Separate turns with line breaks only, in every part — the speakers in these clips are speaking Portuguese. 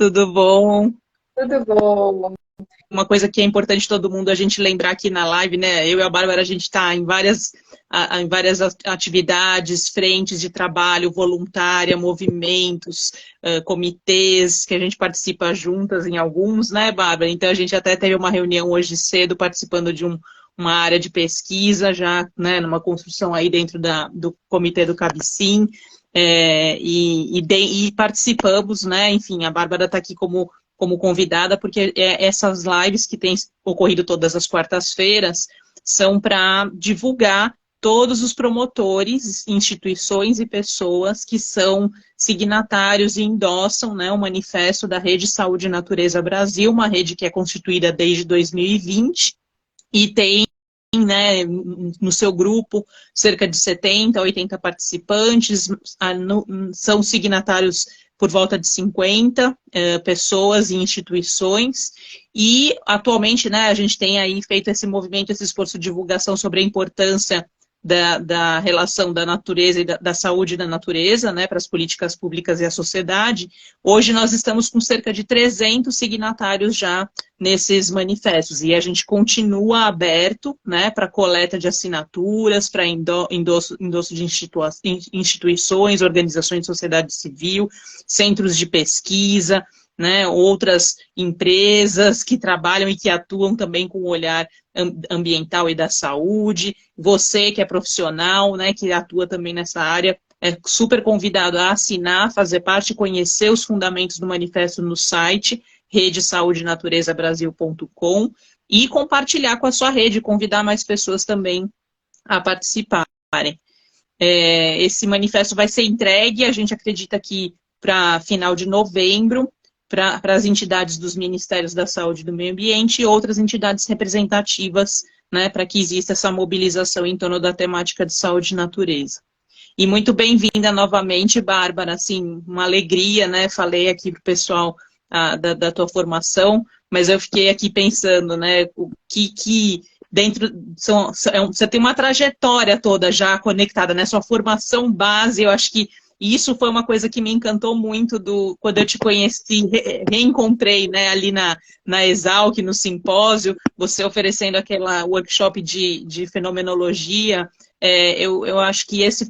tudo bom?
Tudo bom.
Uma coisa que é importante todo mundo a gente lembrar aqui na live, né? Eu e a Bárbara, a gente está em várias atividades, frentes de trabalho, voluntária, movimentos, comitês, que a gente participa juntas em alguns, né, Bárbara? Então a gente até teve uma reunião hoje cedo participando de uma área de pesquisa já, né, numa construção aí dentro do comitê do Cabicim, e participamos, né? Enfim, a Bárbara está aqui como convidada, porque essas lives que têm ocorrido todas as quartas-feiras são para divulgar todos os promotores, instituições e pessoas que são signatários e endossam, né, o manifesto da Rede Saúde e Natureza Brasil, uma rede que é constituída desde 2020 e tem, né, no seu grupo cerca de 70, 80 participantes, são signatários por volta de 50 pessoas e instituições, e atualmente, né, a gente tem aí feito esse movimento, esse esforço de divulgação sobre a importância da relação da natureza e da saúde da natureza, né, para as políticas públicas e a sociedade. Hoje nós estamos com cerca de 300 signatários já nesses manifestos, e a gente continua aberto, né, para coleta de assinaturas, para endosso de instituições, organizações de sociedade civil, centros de pesquisa, né, outras empresas que trabalham e que atuam também com o olhar ambiental e da saúde. Você que é profissional, né, que atua também nessa área, é super convidado a assinar, fazer parte, conhecer os fundamentos do manifesto no site redesaudenaterezabrasil.com e compartilhar com a sua rede, convidar mais pessoas também a participarem. Esse manifesto vai ser entregue, a gente acredita que para final de novembro, para as entidades dos Ministérios da Saúde e do Meio Ambiente e outras entidades representativas, né, para que exista essa mobilização em torno da temática de saúde e natureza. E muito bem-vinda novamente, Bárbara, assim, uma alegria, né, falei aqui para o pessoal da tua formação, mas eu fiquei aqui pensando, né, o que dentro, você tem uma trajetória toda já conectada, né, sua formação base, eu acho que isso foi uma coisa que me encantou muito quando eu te conheci, reencontrei, né, ali na Exalc, no simpósio, você oferecendo aquela workshop de fenomenologia. Eu acho que esse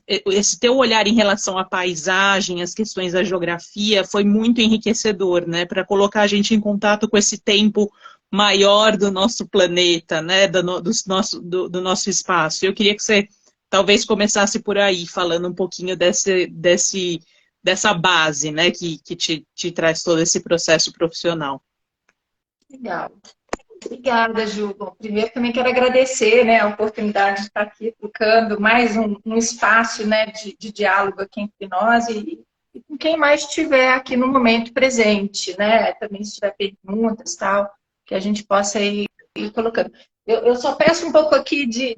teu olhar em relação à paisagem, as questões da geografia, foi muito enriquecedor, né, para colocar a gente em contato com esse tempo maior do nosso planeta, né, do nosso espaço. Eu queria que você talvez começasse por aí, falando um pouquinho dessa base, né, que te traz todo esse processo profissional.
Legal. Obrigada, Ju. Bom, primeiro também quero agradecer, né, a oportunidade de estar aqui trocando mais um espaço, né, de diálogo aqui entre nós e com quem mais estiver aqui no momento presente, né, também se tiver perguntas, tal, que a gente possa ir colocando. Eu só peço um pouco aqui de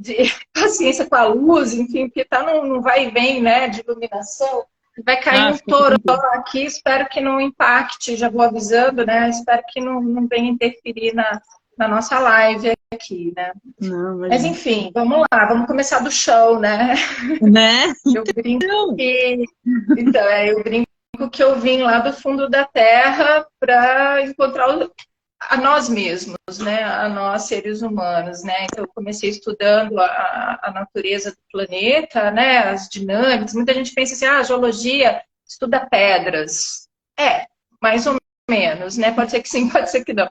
paciência com a luz, enfim, porque está num vai e vem, né, de iluminação. Vai cair um toró aqui, espero que não impacte, já vou avisando, né? Espero que não venha interferir na nossa live aqui, né?
Não,
mas enfim, vamos lá, vamos começar do chão, né?
Né?
Eu brinco eu brinco que eu vim lá do fundo da Terra para encontrar a nós mesmos, né? A nós, seres humanos, né? Então, eu comecei estudando a natureza do planeta, né? As dinâmicas. Muita gente pensa assim, a geologia estuda pedras. Mais ou menos, né? Pode ser que sim, pode ser que não.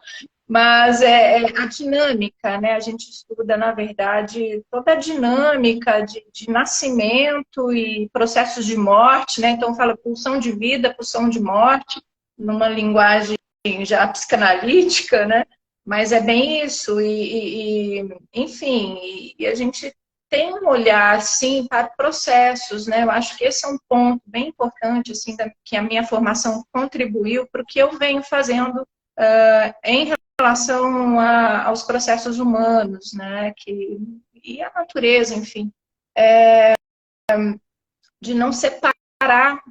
Mas a dinâmica, né? A gente estuda, na verdade, toda a dinâmica de nascimento e processos de morte, né? Então, fala pulsão de vida, pulsão de morte, numa linguagem já psicanalítica, né? Mas é bem isso. Enfim, a gente tem um olhar, sim, para processos, né? Eu acho que esse é um ponto bem importante, assim, que a minha formação contribuiu para o que eu venho fazendo em relação aos processos humanos, né? E a natureza, enfim. De não separar,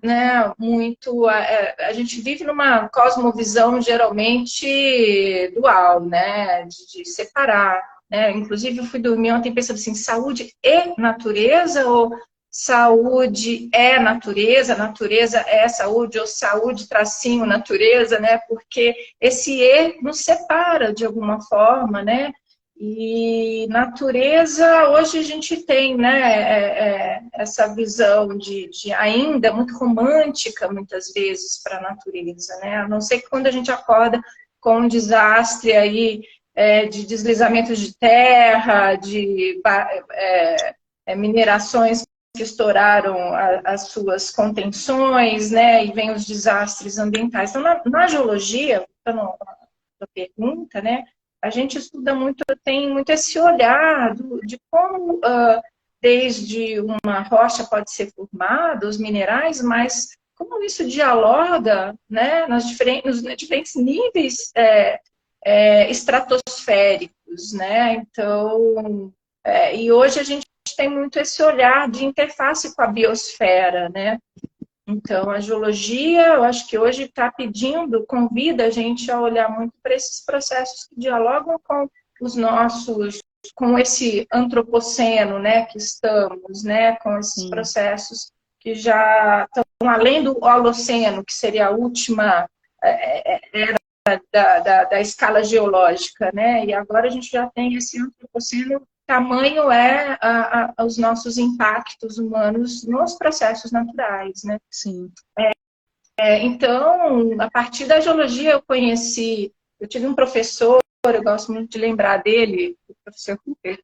né, muito. A gente vive numa cosmovisão geralmente dual, né? De separar. Né? Inclusive, eu fui dormir ontem pensando assim, saúde e natureza ou saúde é natureza, natureza é saúde, ou saúde tracinho natureza, né? Porque esse E nos separa de alguma forma, né? E natureza, hoje a gente tem, né, essa visão de ainda muito romântica, muitas vezes, para a natureza, né? A não ser que quando a gente acorda com um desastre aí, de deslizamentos de terra, de minerações que estouraram as suas contenções, né, e vem os desastres ambientais. Então, na geologia, para a pergunta, né, a gente estuda muito, tem muito esse olhar de como, desde uma rocha pode ser formada, os minerais, mas como isso dialoga, né, nos diferentes níveis estratosféricos, né? Então, e hoje a gente tem muito esse olhar de interface com a biosfera, né? Então, a geologia, eu acho que hoje está pedindo, convida a gente a olhar muito para esses processos que dialogam com os nossos, com esse antropoceno, né, que estamos, né, com esses processos que já estão além do Holoceno, que seria a última era da escala geológica, né, e agora a gente já tem esse antropoceno. Tamanho os nossos impactos humanos nos processos naturais, né?
Sim.
Então, a partir da geologia eu tive um professor, eu gosto muito de lembrar dele, o professor Rupert,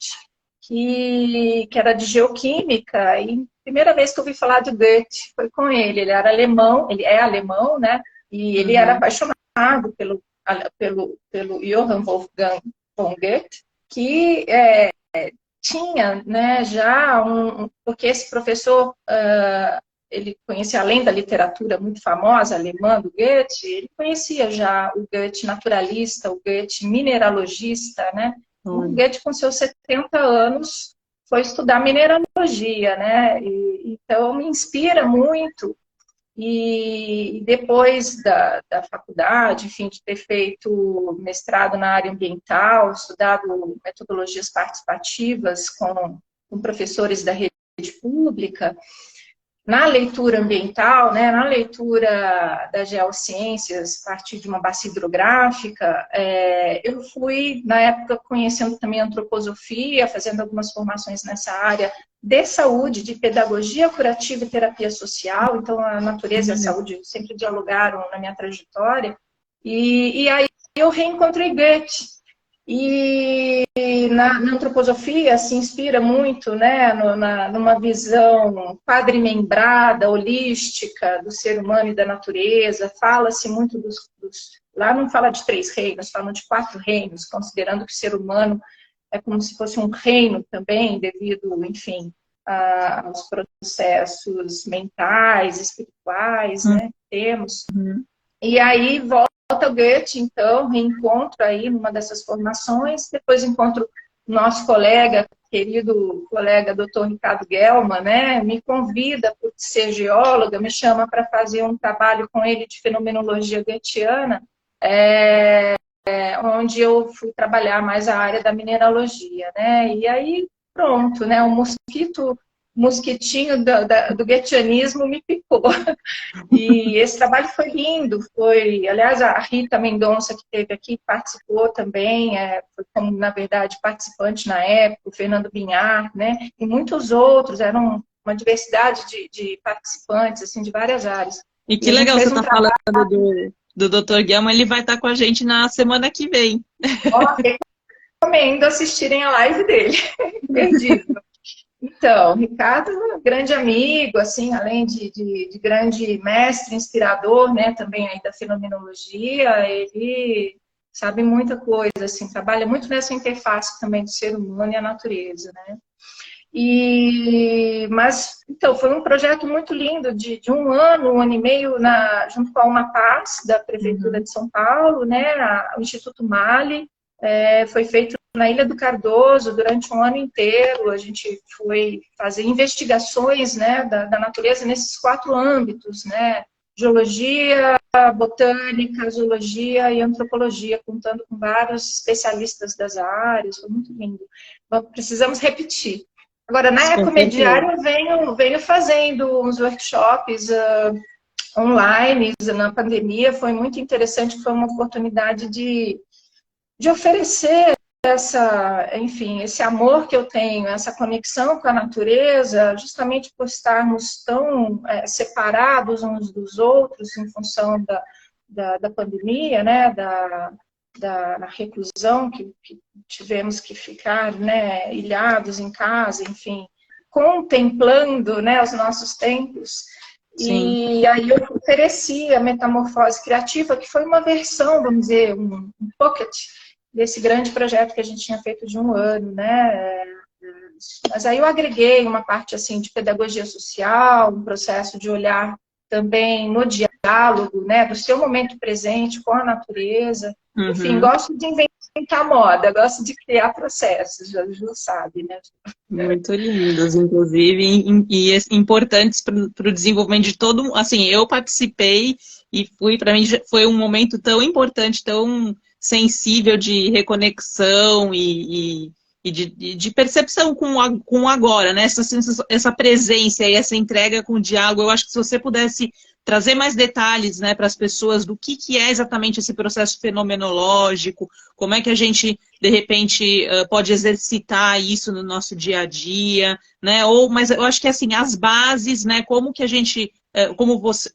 que era de geoquímica, e a primeira vez que eu ouvi falar de Goethe foi com ele. Ele era alemão, ele é alemão, né? E ele era apaixonado pelo Johann Wolfgang von Goethe, que tinha, né, já porque esse professor, ele conhecia, além da literatura muito famosa alemã do Goethe, ele conhecia já o Goethe naturalista, o Goethe mineralogista, né? O Goethe, com seus 70 anos, foi estudar mineralogia, né? Então, me inspira muito. E depois da faculdade, enfim, de ter feito mestrado na área ambiental, estudado metodologias participativas com professores da rede pública, na leitura ambiental, né, na leitura das geociências, a partir de uma bacia hidrográfica, eu fui, na época, conhecendo também a antroposofia, fazendo algumas formações nessa área de saúde, de pedagogia curativa e terapia social. Então, a natureza e a saúde sempre dialogaram na minha trajetória. E aí eu reencontrei Goethe. E na antroposofia se inspira muito, né, numa visão quadrimembrada, holística do ser humano e da natureza. Fala-se muito lá não fala de 3 reinos, falam de 4 reinos, considerando que o ser humano é como se fosse um reino também, devido, enfim, aos processos mentais, espirituais, né, que temos. E aí volta o Goethe, então, reencontro aí numa dessas formações, depois encontro nosso colega, querido colega Dr. Ricardo Gelman, né, me convida por ser geóloga, me chama para fazer um trabalho com ele de fenomenologia goethiana, onde eu fui trabalhar mais a área da mineralogia, né, e aí pronto, né, o mosquitinho do goetheanismo me picou. E esse trabalho foi lindo, aliás, a Rita Mendonça, que esteve aqui, participou também, foi como, na verdade, participante na época, o Fernando Binhar, né, e muitos outros, eram uma diversidade de participantes, assim, de várias áreas.
E que legal você estar falando do Dr. Gelman, ele vai estar com a gente na semana que vem.
Recomendo assistirem a live dele, imperdível. Então, Ricardo é um grande amigo, assim, além de grande mestre, inspirador, né, também aí da fenomenologia, ele sabe muita coisa, assim, trabalha muito nessa interface também do ser humano e a natureza, né. Mas, então, foi um projeto muito lindo, de 1 ano, 1 ano e meio, junto com a Umapaz, da Prefeitura de São Paulo, né, o Instituto Mali, foi feito na Ilha do Cardoso durante 1 ano inteiro. A gente foi fazer investigações, né, da natureza nesses 4 âmbitos, né, geologia, botânica, zoologia e antropologia, contando com vários especialistas das áreas. Foi muito lindo. Precisamos repetir. Agora, na
Com certeza.
Ecomediária, eu venho fazendo uns workshops online na pandemia. Foi muito interessante, foi uma oportunidade de oferecer enfim, esse amor que eu tenho, essa conexão com a natureza, justamente por estarmos tão separados uns dos outros em função da pandemia, né, da reclusão que tivemos que ficar, né, ilhados em casa, enfim, contemplando, né, os nossos tempos.
Sim.
E aí eu ofereci a Metamorfose Criativa, que foi uma versão, vamos dizer, um pocket desse grande projeto que a gente tinha feito de 1 ano, né? Mas aí eu agreguei uma parte assim de pedagogia social, um processo de olhar também no diálogo, né, do seu momento presente com a natureza. Enfim,
Uhum.
gosto de inventar moda, gosto de criar processos, já sabe, né?
Muito lindos, inclusive, importantes para o desenvolvimento de todo. Assim, eu participei e fui, para mim, foi um momento tão importante, tão sensível de reconexão e de percepção com o agora, né? Essa presença e essa entrega com o diálogo. Eu acho que se você pudesse trazer mais detalhes, né, para as pessoas do que é exatamente esse processo fenomenológico, como é que a gente de repente pode exercitar isso no nosso dia a dia, né? Mas eu acho que assim, as bases, né? Como que a gente,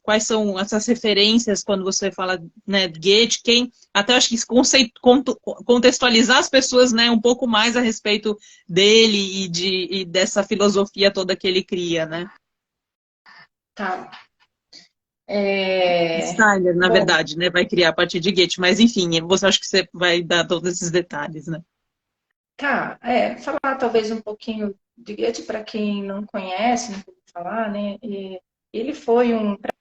quais são essas referências quando você fala, né, Goethe, até eu acho que contextualizar as pessoas, né, um pouco mais a respeito dele e dessa filosofia toda que ele cria, né?
Tá.
Steiner, na
Bom,
verdade, né, vai criar a partir de Goethe, mas enfim, você acha que você vai dar todos esses detalhes, né?
tá. Falar talvez um pouquinho de Goethe para quem não conhece, não ouviu falar, né? Ele foi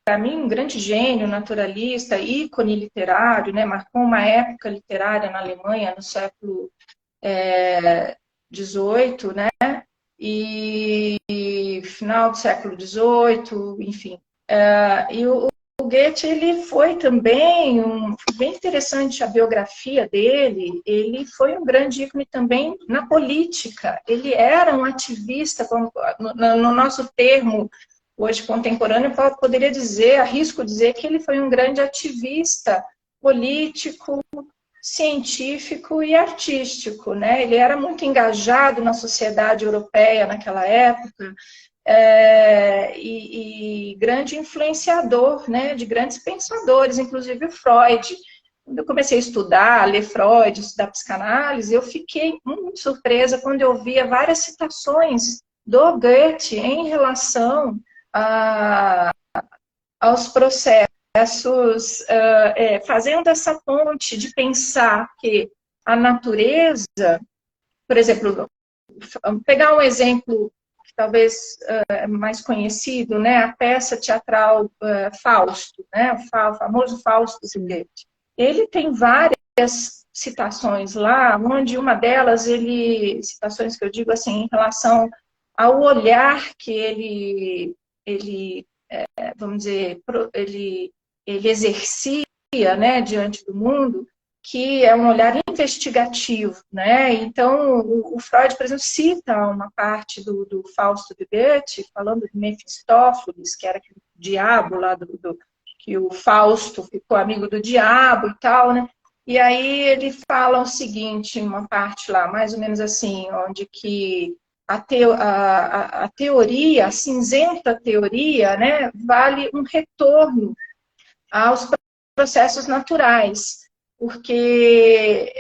para mim, um grande gênio, naturalista, ícone literário, né? Marcou uma época literária na Alemanha no século XVIII, né? E final do século XVIII, enfim. E o Goethe, ele foi também, bem interessante a biografia dele, ele foi um grande ícone também na política. Ele era um ativista, no nosso termo hoje contemporâneo, eu poderia dizer, arrisco dizer que ele foi um grande ativista político, científico e artístico, né? Ele era muito engajado na sociedade europeia naquela época, e grande influenciador, né, de grandes pensadores, inclusive o Freud. Quando eu comecei a estudar, a ler Freud, estudar psicanálise, eu fiquei muito surpresa quando eu via várias citações do Goethe em relação aos processos, fazendo essa ponte de pensar que a natureza, por exemplo, pegar um exemplo que talvez mais conhecido, né, a peça teatral Fausto, né, o famoso Fausto de
Sim.
Goethe. Ele tem várias citações lá, onde uma delas, citações que eu digo assim, em relação ao olhar que ele vamos dizer, ele exercia, né, diante do mundo, que é um olhar investigativo, né? Então, o Freud, por exemplo, cita uma parte do Fausto de Goethe, falando de Mefistófeles, que era aquele diabo lá que o Fausto ficou amigo do diabo e tal, né? E aí ele fala o seguinte, uma parte lá, mais ou menos assim, onde que a teoria, a cinzenta teoria, né, vale um retorno aos processos naturais, porque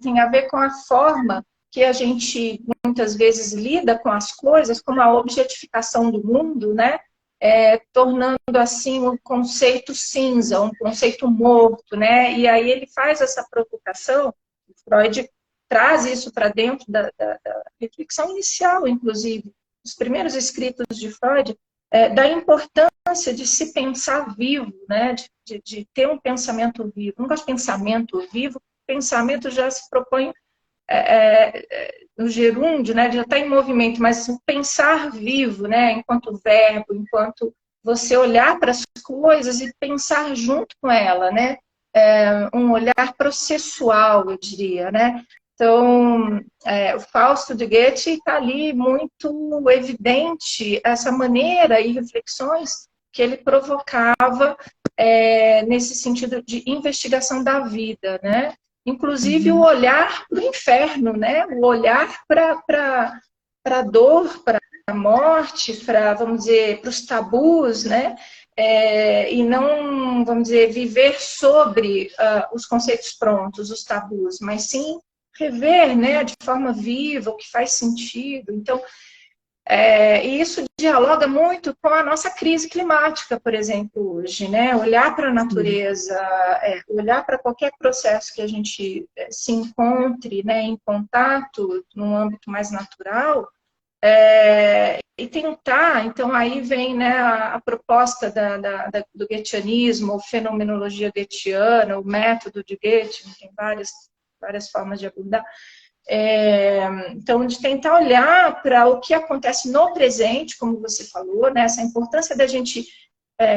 tem a ver com a forma que a gente muitas vezes lida com as coisas, como a objetificação do mundo, né, tornando assim um conceito cinza, um conceito morto, né, e aí ele faz essa provocação, Freud traz isso para dentro da reflexão inicial, inclusive, os primeiros escritos de Freud, da importância de se pensar vivo, né? de ter um pensamento vivo. Não gosto de pensamento vivo, pensamento já se propõe no gerúndio, né? Já está em movimento, mas o pensar vivo, né? Enquanto verbo, enquanto você olhar para as coisas e pensar junto com ela, né? Um olhar processual, eu diria, né? Então, o Fausto de Goethe está ali muito evidente essa maneira e reflexões que ele provocava nesse sentido de investigação da vida, né? Inclusive o olhar para o inferno, né? O olhar para a dor, para a morte, para, vamos dizer, para os tabus, né? E não, vamos dizer, viver sobre os conceitos prontos, os tabus, mas sim rever, né, de forma viva, o que faz sentido. Então, e isso dialoga muito com a nossa crise climática, por exemplo, hoje, né? Olhar para a natureza, olhar para qualquer processo que a gente se encontre, né, em contato, num âmbito mais natural, e tentar, então aí vem, né, a proposta do goetheanismo, ou fenomenologia goetheana, o método de Goethe, tem várias formas de abordar. Então, de tentar olhar para o que acontece no presente, como você falou, né, essa importância da gente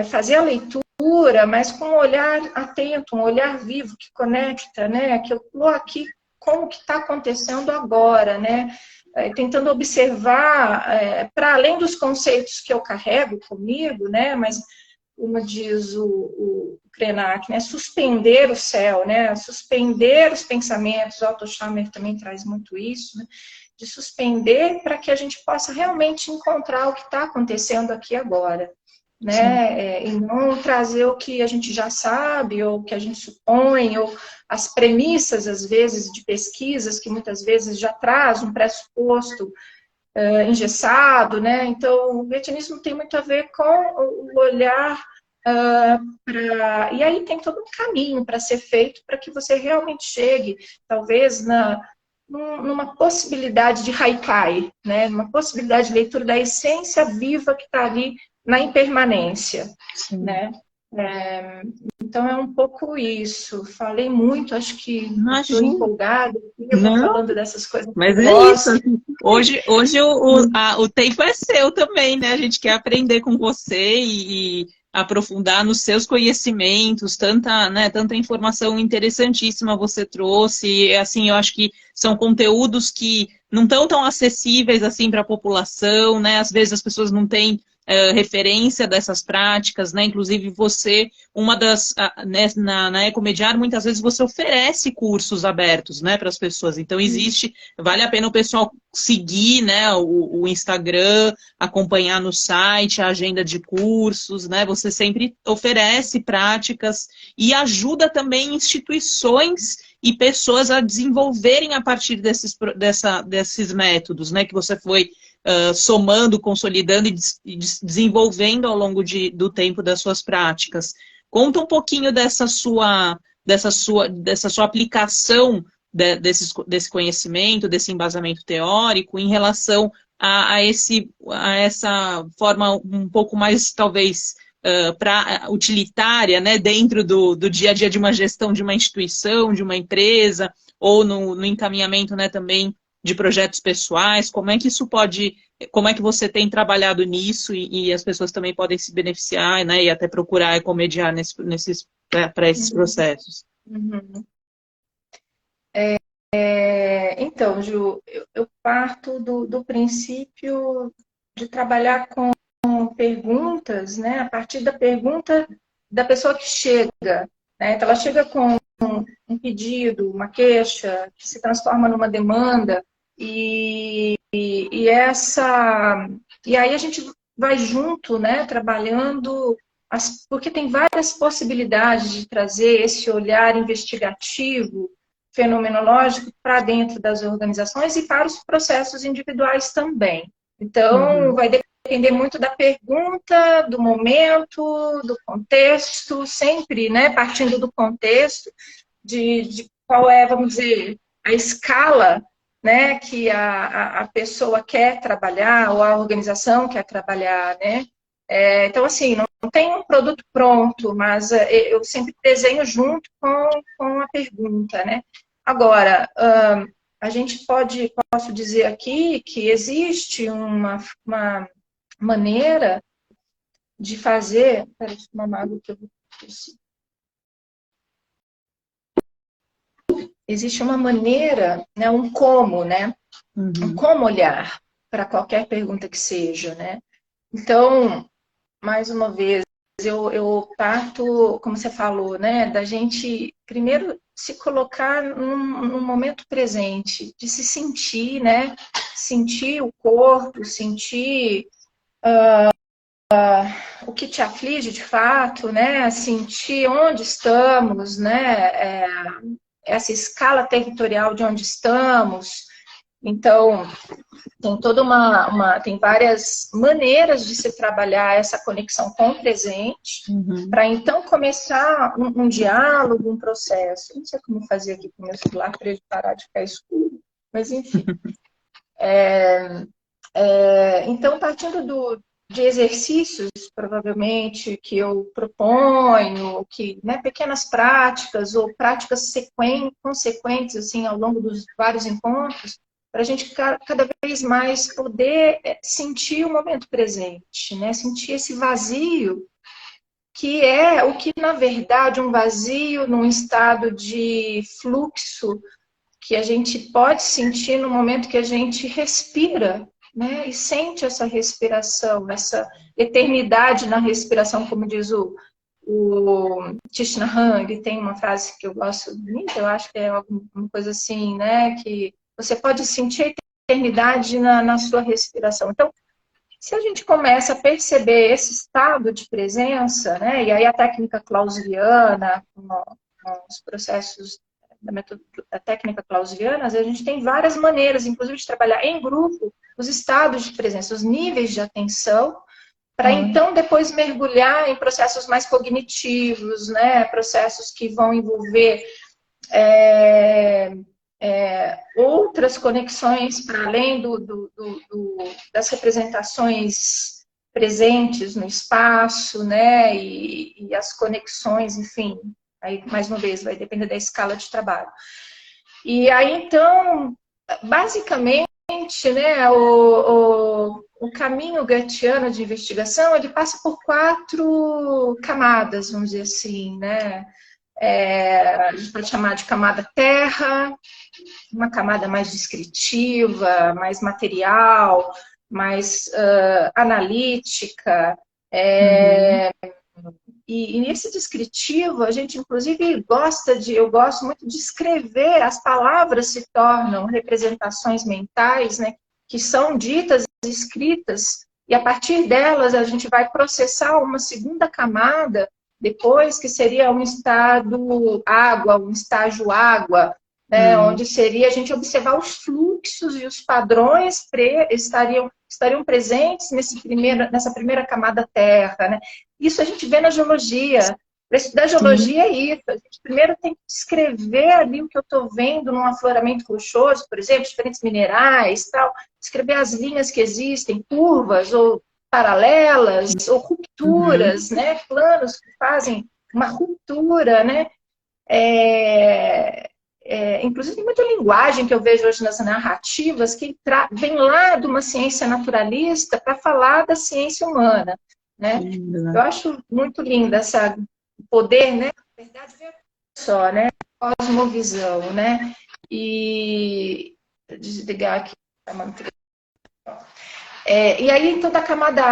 fazer a leitura, mas com um olhar atento, um olhar vivo, que conecta, né, que eu estou aqui com o que está acontecendo agora, né, tentando observar, para além dos conceitos que eu carrego comigo, né, mas como diz o Krenak, né, suspender o céu, né, suspender os pensamentos, o Otto Scharmer também traz muito isso, né, de suspender para que a gente possa realmente encontrar o que está acontecendo aqui agora, né, e não trazer o que a gente já sabe, ou o que a gente supõe, ou as premissas, às vezes, de pesquisas, que muitas vezes já traz um pressuposto engessado, né? Então, o goetheanismo tem muito a ver com o olhar e aí tem todo um caminho para ser feito para que você realmente chegue, talvez, numa possibilidade de haikai, né? Numa possibilidade de leitura da essência viva que está ali na impermanência, né? Então é um pouco isso. Falei muito, acho que estou empolgada, falando dessas coisas.
Mas é isso. Hoje o tempo é seu também, né? A gente quer aprender com você e aprofundar nos seus conhecimentos, tanta informação interessantíssima você trouxe. E, assim, eu acho que são conteúdos que não estão tão acessíveis assim para a população, né? Às vezes as pessoas não têm referência dessas práticas, né? Inclusive você, né, na Ecomediar, muitas vezes você oferece cursos abertos, né, para as pessoas. Então vale a pena o pessoal seguir, né, o Instagram, acompanhar no site a agenda de cursos, né? Você sempre oferece práticas e ajuda também instituições e pessoas a desenvolverem a partir desses métodos, né, que você foi somando, consolidando e desenvolvendo ao longo do tempo das suas práticas. Conta um pouquinho dessa sua aplicação desse conhecimento, desse embasamento teórico em relação a essa forma um pouco mais, talvez, utilitária, né, dentro do dia a dia de uma gestão de uma instituição, de uma empresa, ou no encaminhamento, né, também de projetos pessoais. Como é que você tem trabalhado nisso e as pessoas também podem se beneficiar, né, e até procurar Ecomediar para esses processos?
Uhum. Então, Ju, eu parto do princípio de trabalhar com perguntas, né, a partir da pergunta da pessoa que chega, né? Então, ela chega com um pedido, uma queixa, que se transforma numa demanda, e aí a gente vai junto, né, trabalhando, porque tem várias possibilidades de trazer esse olhar investigativo, fenomenológico para dentro das organizações e para os processos individuais também. Então, vai depender muito da pergunta, do momento, do contexto, sempre, né, partindo do contexto, de qual é, vamos dizer, a escala, né, que a pessoa quer trabalhar, ou a organização quer trabalhar, né. Então, assim, não tem um produto pronto, mas eu sempre desenho junto com a pergunta, né. Agora, a gente posso dizer aqui que existe uma maneira de fazer... Espera, uma água que eu vou... existe uma maneira, né, um como, né? Um como olhar para qualquer pergunta que seja, né? Então, mais uma vez, eu parto, como você falou, né, da gente primeiro se colocar num momento presente, de se sentir, né, sentir o corpo, sentir o que te aflige de fato, né, sentir onde estamos, né, essa escala territorial de onde estamos. Então, tem toda tem várias maneiras de se trabalhar essa conexão com o presente, para então começar um diálogo, um processo. Não sei como fazer aqui com o meu celular para ele parar de ficar escuro, mas enfim. Então, partindo de exercícios, provavelmente, que eu proponho, né, pequenas práticas ou práticas consequentes assim, ao longo dos vários encontros, para a gente cada vez mais poder sentir o momento presente, né? Sentir esse vazio, que é o que, na verdade, um vazio num estado de fluxo que a gente pode sentir no momento que a gente respira, né? E sente essa respiração, essa eternidade na respiração, como diz o Thich Nhat Hanh. Ele tem uma frase que eu gosto muito, eu acho que é alguma coisa assim, né? Que você pode sentir a eternidade na sua respiração. Então, se a gente começa a perceber esse estado de presença, né? E aí a técnica clausewiniana, os processos da técnica clausewiniana, a gente tem várias maneiras, inclusive de trabalhar em grupo, os estados de presença, os níveis de atenção, para então depois mergulhar em processos mais cognitivos, né? Processos que vão envolver outras conexões para além das representações presentes no espaço, né? E as conexões, enfim, aí mais uma vez vai depender da escala de trabalho. E aí então, basicamente, né, o caminho goethiano de investigação, ele passa por 4 camadas, vamos dizer assim, né? A gente pode chamar de camada terra, uma camada mais descritiva, mais material, mais analítica. E nesse descritivo, a gente inclusive eu gosto muito de escrever, as palavras se tornam representações mentais, né, que são ditas e escritas, e a partir delas a gente vai processar uma segunda camada, depois, que seria um estado água, um estágio água, né, onde seria a gente observar os fluxos e os padrões estariam presentes nessa primeira camada terra, né? Isso a gente vê na geologia. Para estudar geologia é isso. A gente primeiro tem que descrever ali o que eu estou vendo num afloramento rochoso, por exemplo, diferentes minerais, tal, descrever as linhas que existem, curvas ou paralelas, ou rupturas, né? Planos que fazem uma ruptura, né? Inclusive, tem muita linguagem que eu vejo hoje nas narrativas que vem lá de uma ciência naturalista para falar da ciência humana, né? Eu acho muito linda essa poder, né? Na verdade, ver só, né? Cosmovisão, né? E desligar aqui. E aí, então, da camada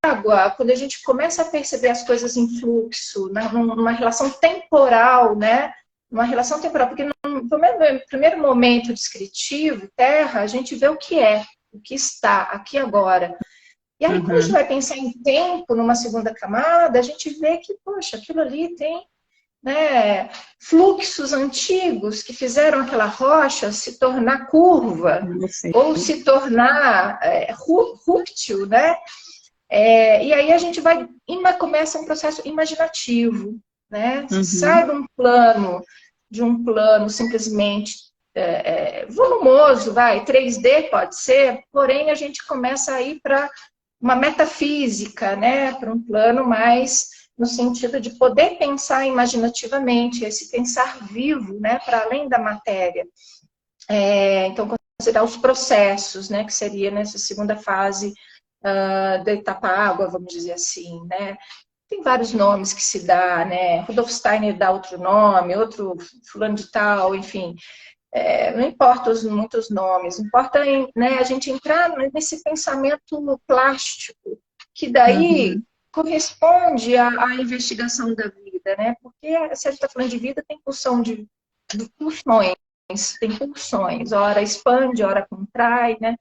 água, quando a gente começa a perceber as coisas em fluxo, numa relação temporal, né? Uma relação temporal, porque no primeiro momento descritivo, terra, a gente vê o que está aqui agora. E aí, quando a gente vai pensar em tempo, numa segunda camada, a gente vê que, poxa, aquilo ali tem, né, fluxos antigos que fizeram aquela rocha se tornar curva, ou se tornar rúctil, né? E aí a gente começa um processo imaginativo, né? Sai de um plano simplesmente volumoso, 3D pode ser, porém a gente começa a ir para uma metafísica, né? Para um plano mais no sentido de poder pensar imaginativamente, esse pensar vivo, né? Para além da matéria. Então, considerar os processos, né? Que seria nessa segunda fase da etapa água, vamos dizer assim, né? tem vários nomes que se dá, né? Rudolf Steiner dá outro nome, outro fulano de tal, enfim. Não importa muitos nomes, importa né, a gente entrar nesse pensamento plástico, que daí corresponde à investigação da vida, né? Porque se a gente está falando de vida, tem pulsão de pulsões, tem pulsões, ora expande, ora contrai, né?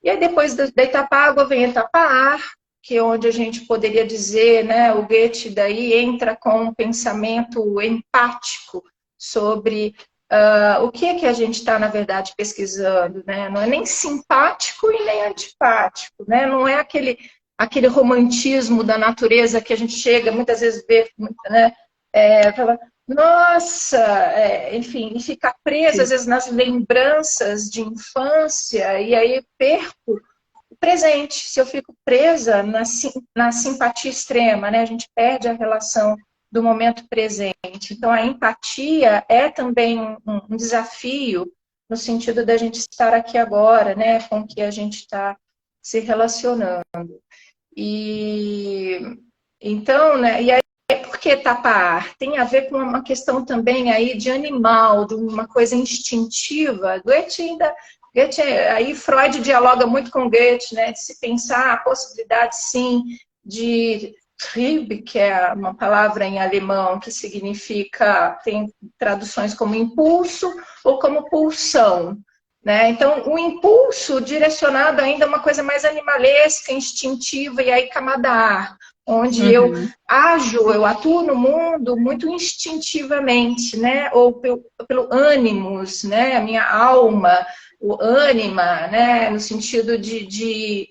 E aí depois da etapa água vem a etapa ar, que é onde a gente poderia dizer, né, o Goethe daí entra com um pensamento empático sobre o que é que a gente está, na verdade, pesquisando, né? Não é nem simpático e nem antipático, né? Não é aquele romantismo da natureza que a gente chega, muitas vezes, ver, né? Fala, nossa, enfim, e ficar preso, às vezes, nas lembranças de infância, e aí perco o presente. Se eu fico presa na simpatia extrema, né? A gente perde a relação do momento presente. Então, a empatia é também um desafio no sentido da gente estar aqui agora, né, com o que a gente está se relacionando. E então, né, e aí, por que tapar? Tem a ver com uma questão também aí de animal, de uma coisa instintiva. Goethe, aí Freud dialoga muito com Goethe, né, de se pensar a possibilidade, sim, de Trieb, que é uma palavra em alemão que significa, tem traduções como impulso ou como pulsão, né? Então, o impulso direcionado ainda a uma coisa mais animalesca, instintiva, e aí camada ar, onde eu atuo no mundo muito instintivamente, né? Ou pelo ânimos, né? A minha alma, o ânima, né? No sentido de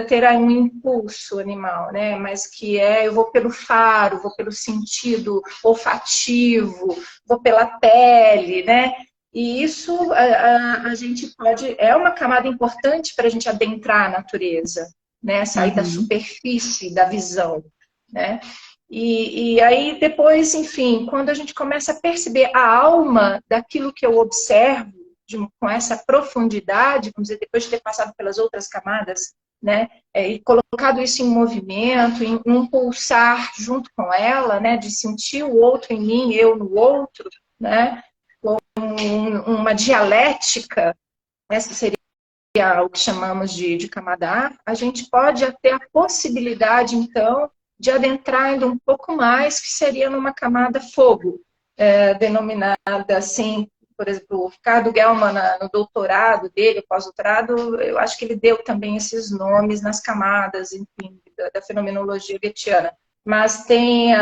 ter um impulso animal, né? Mas que eu vou pelo faro, vou pelo sentido olfativo, vou pela pele, né? E isso a gente é uma camada importante para a gente adentrar a natureza, né? Sair da superfície da visão, né? E aí depois, enfim, quando a gente começa a perceber a alma daquilo que eu observo, com essa profundidade, vamos dizer, depois de ter passado pelas outras camadas, né, e colocado isso em movimento, em um pulsar junto com ela, né, de sentir o outro em mim, eu no outro, né, uma dialética, essa seria o que chamamos de camada A, a gente pode ter a possibilidade, então, de adentrar ainda um pouco mais, que seria numa camada fogo, denominada assim, por exemplo, o Ricardo Gelman, no doutorado dele, pós-doutorado, eu acho que ele deu também esses nomes nas camadas, enfim, da fenomenologia goetheana. Mas tem,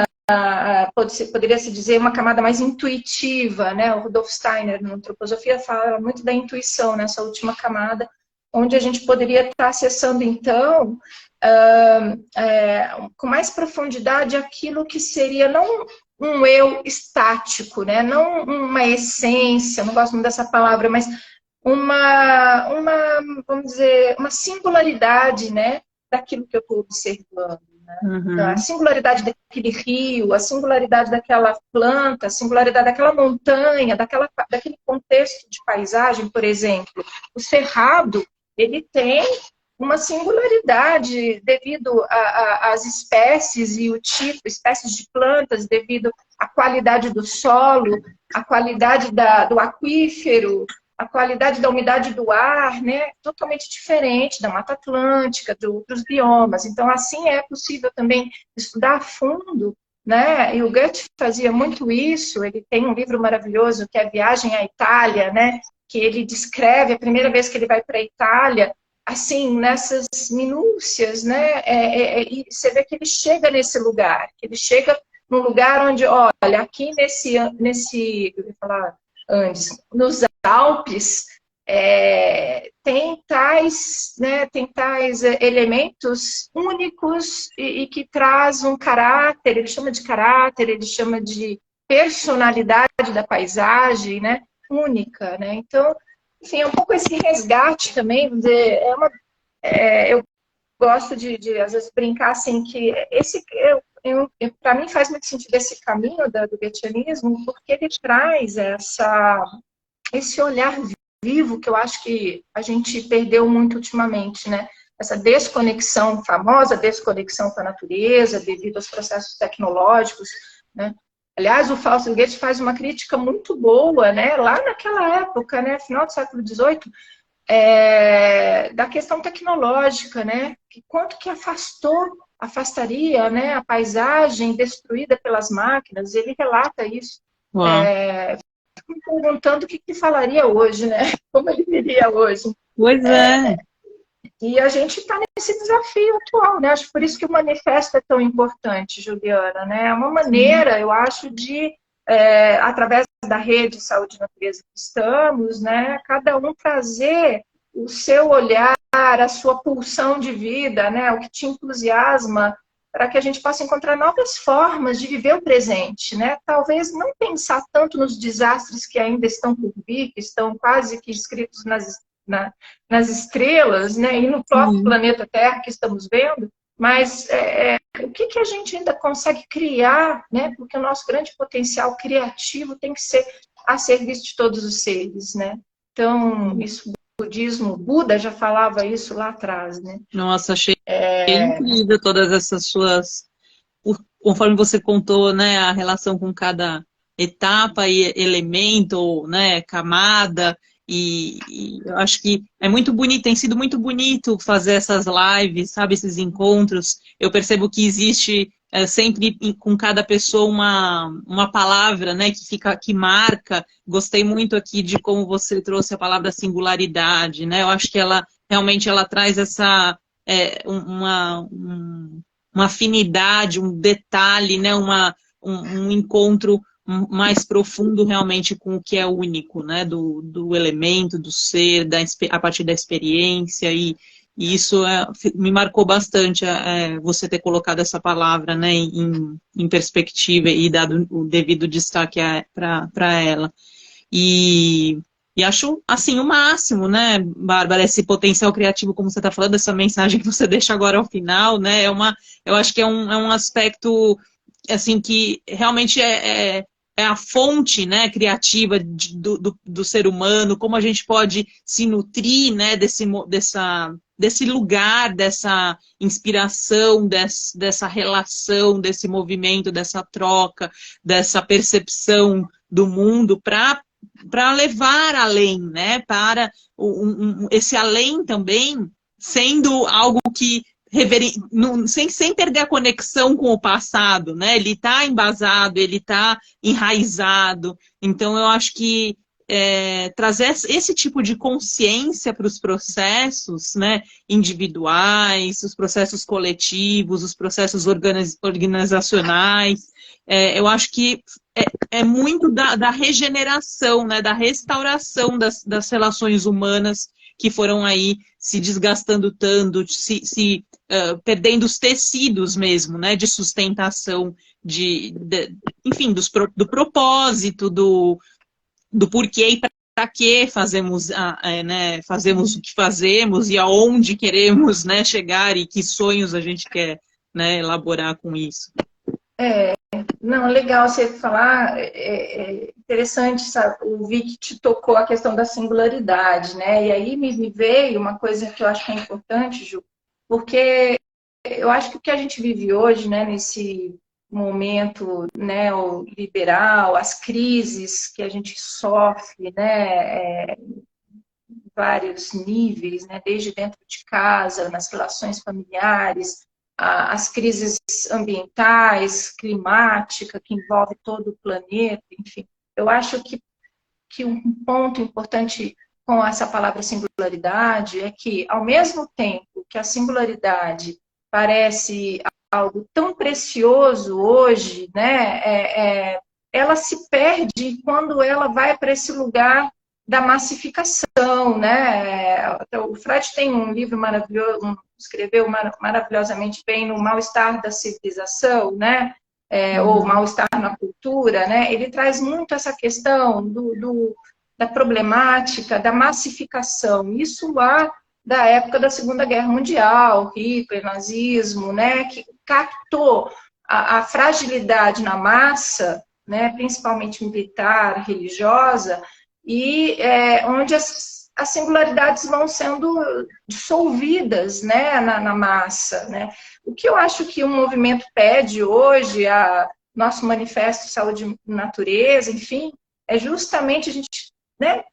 poderia-se dizer, uma camada mais intuitiva, né? O Rudolf Steiner, na antroposofia, fala muito da intuição nessa última camada, onde a gente poderia estar acessando, então, com mais profundidade aquilo que seria não um eu estático, né? Não uma essência, não gosto muito dessa palavra, mas vamos dizer, uma singularidade, né? Daquilo que eu estou observando. Né? Então, a singularidade daquele rio, a singularidade daquela planta, a singularidade daquela montanha, daquele contexto de paisagem, por exemplo. O cerrado, ele tem uma singularidade devido às espécies e o tipo, espécies de plantas, devido à qualidade do solo, à qualidade do aquífero, a qualidade da umidade do ar, né, totalmente diferente da Mata Atlântica, de outros biomas. Então, assim é possível também estudar a fundo, né, e o Goethe fazia muito isso, ele tem um livro maravilhoso que é Viagem à Itália, né, que ele descreve a primeira vez que ele vai para a Itália, assim, nessas minúcias, né, e você vê que ele chega nesse lugar, que ele chega num lugar onde, olha, aqui eu ia falar antes, nos Alpes, tem tais elementos únicos e que traz um caráter, ele chama de caráter, ele chama de personalidade da paisagem, né, única, né, então, enfim, é um pouco esse resgate também, vamos dizer, eu gosto de às vezes brincar assim, que para mim faz muito sentido esse caminho do goetheanismo, porque ele traz esse olhar vivo que eu acho que a gente perdeu muito ultimamente, né? essa desconexão, famosa desconexão com a natureza, devido aos processos tecnológicos, né? Aliás, o Fausto Guedes faz uma crítica muito boa, né? Lá naquela época, né? Final do século XVIII, da questão tecnológica, né? Que quanto que afastaria, né, a paisagem destruída pelas máquinas. Ele relata isso. Fico me perguntando o que falaria hoje, né? Como ele viria hoje.
Pois é.
E a gente está nesse desafio atual, né? Acho por isso que o manifesto é tão importante, Juliana, né? É uma maneira, eu acho, de, através da rede Saúde e Natureza que estamos, né? Cada um trazer o seu olhar, a sua pulsão de vida, né? O que te entusiasma, para que a gente possa encontrar novas formas de viver o presente, né? Talvez não pensar tanto nos desastres que ainda estão por vir, que estão quase que escritos nas estrelas, né, e no próprio planeta Terra que estamos vendo, mas o que a gente ainda consegue criar, né, porque o nosso grande potencial criativo tem que ser a serviço de todos os seres, né? Então, isso, o budismo, Buda já falava isso lá atrás, né?
Nossa, achei incrível todas essas suas... Conforme você contou, né, a relação com cada etapa e elemento, né, camada... E eu acho que é muito bonito, tem sido muito bonito fazer essas lives, sabe, esses encontros. Eu percebo que existe sempre com cada pessoa uma palavra, né, que marca. Gostei muito aqui de como você trouxe a palavra singularidade, né? Eu acho que ela realmente traz essa uma afinidade, um detalhe, né, um encontro mais profundo realmente com o que é único, né? Do elemento, do ser, a partir da experiência, e isso me marcou bastante você ter colocado essa palavra, né, em perspectiva e dado o devido destaque para ela. E acho, assim, o máximo, né, Bárbara, esse potencial criativo, como você está falando, essa mensagem que você deixa agora ao final, né, eu acho que é um aspecto, assim, que realmente é a fonte, né, criativa do ser humano, como a gente pode se nutrir, né, desse lugar, dessa inspiração, dessa relação, desse movimento, dessa troca, dessa percepção do mundo para levar além, né, para esse além também sendo algo que sem perder a conexão com o passado, né? Ele está embasado, ele está enraizado. Então, eu acho que trazer esse tipo de consciência para os processos, né, individuais, os processos coletivos, os processos organizacionais, eu acho que é muito da regeneração, né, da restauração das relações humanas que foram aí se desgastando tanto, perdendo os tecidos mesmo, né, de sustentação, enfim, do propósito, do porquê e para que fazemos, né, fazemos o que fazemos e aonde queremos, né, chegar e que sonhos a gente quer, né, elaborar com isso.
Não, legal você falar, interessante, sabe, ouvir que te tocou a questão da singularidade, né? E aí me veio uma coisa que eu acho que é importante, Ju, porque eu acho que o que a gente vive hoje, né, nesse momento neoliberal, as crises que a gente sofre, né, em vários níveis, né, desde dentro de casa, nas relações familiares, as crises ambientais, climática, que envolve todo o planeta, enfim. Eu acho que um ponto importante com essa palavra singularidade é que, ao mesmo tempo que a singularidade parece algo tão precioso hoje, né, ela se perde quando ela vai para esse lugar da massificação, né? O Freud tem um livro maravilhoso, escreveu maravilhosamente bem no Mal-Estar da Civilização, né? Ou Mal-Estar na Cultura, né? Ele traz muito essa questão da problemática da massificação. Isso lá da época da Segunda Guerra Mundial, Hitler, nazismo, né? Que captou a fragilidade na massa, né? Principalmente militar, religiosa, e onde as singularidades vão sendo dissolvidas, né, na massa, né? O que eu acho que o movimento pede hoje, nosso manifesto Saúde e Natureza, enfim, é justamente a gente, né,